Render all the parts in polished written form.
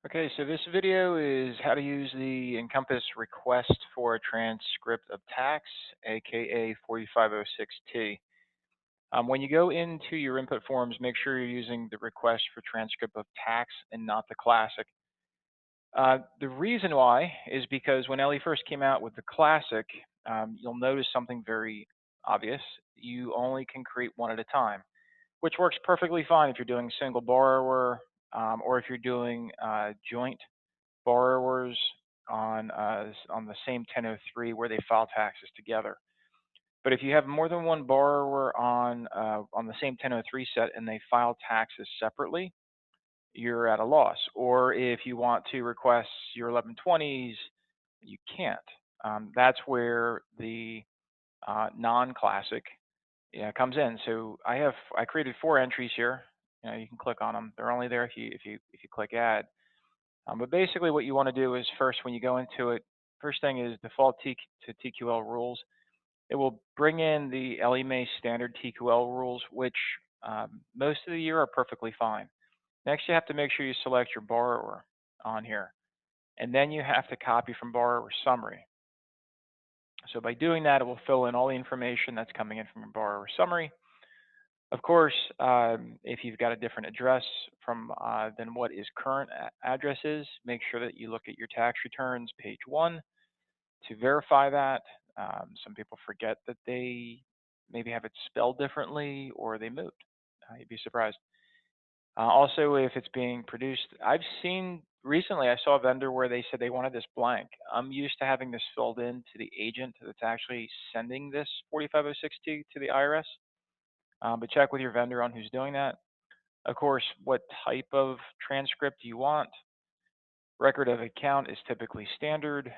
Okay, so this video is how to use the Encompass request for a transcript of tax, aka 4506T. When you go into your input forms, make sure you're using the request for transcript of tax and not the classic. The reason why is because when Ellie first came out with the classic, you'll notice something very obvious. You only can create one at a time, which works perfectly fine if you're doing single borrower or if you're doing joint borrowers on the same 1003 where they file taxes together. But if you have more than one borrower on the same 1003 set and they file taxes separately, you're at a loss. Or if you want to request your 1120s, you can't. That's where the non-classic comes in. So I created 4 entries here. You can click on them. They're only there if you click add. But basically, what you want to do is first, when you go into it, first thing is default to TQL rules. It will bring in the KensieMae standard TQL rules, which most of the year are perfectly fine. Next, you have to make sure you select your borrower on here, and then you have to copy from borrower summary. So by doing that, it will fill in all the information that's coming in from your borrower summary. Of course, if you've got a different address than what is current address is, make sure that you look at your tax returns, page 1, to verify that. Some people forget that they maybe have it spelled differently or they moved. You'd be surprised. Also, if it's being produced, I've seen recently, I saw a vendor where they said they wanted this blank. I'm used to having this filled in to the agent that's actually sending this 4506T to the IRS. But check with your vendor on who's doing that. Of course, what type of transcript you want. Record of account is typically standard.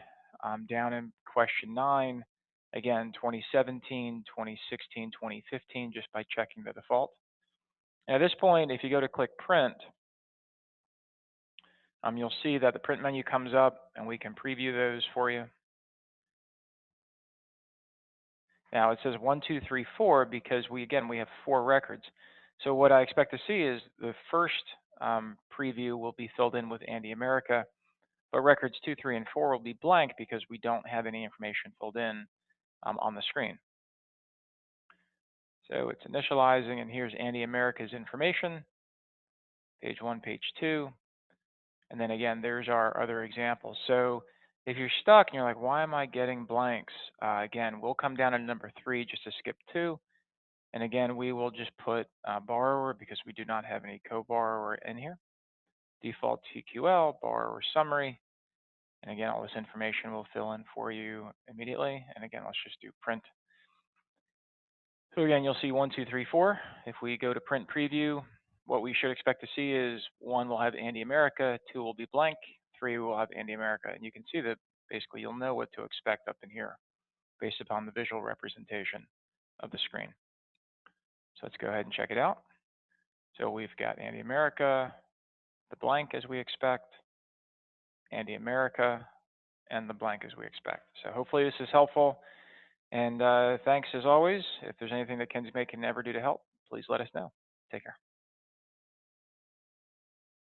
Down in question 9, again, 2017, 2016, 2015, just by checking the default. And at this point, if you go to click print, you'll see that the print menu comes up and we can preview those for you. Now it says 1, 2, 3, 4 because we have 4 records. So what I expect to see is the first preview will be filled in with Andy America, but records 2, 3, and 4 will be blank because we don't have any information filled in on the screen. So it's initializing, and here's Andy America's information, page 1, page 2, and then again, there's our other examples. So if you're stuck and you're like, why am I getting blanks? Again, we'll come down to number 3 just to skip 2. And again, we will just put borrower because we do not have any co-borrower in here. Default TQL, borrower summary. And again, all this information will fill in for you immediately. And again, let's just do print. So again, you'll see 1, 2, 3, 4. If we go to print preview, what we should expect to see is 1 will have Andy America, 2 will be blank, 3 will have Andy America. And you can see that basically you'll know what to expect up in here based upon the visual representation of the screen. So let's go ahead and check it out. So we've got Andy America, the blank as we expect, Andy America, and the blank as we expect. So hopefully this is helpful. And thanks as always. If there's anything that KensieMae can ever do to help, please let us know. Take care.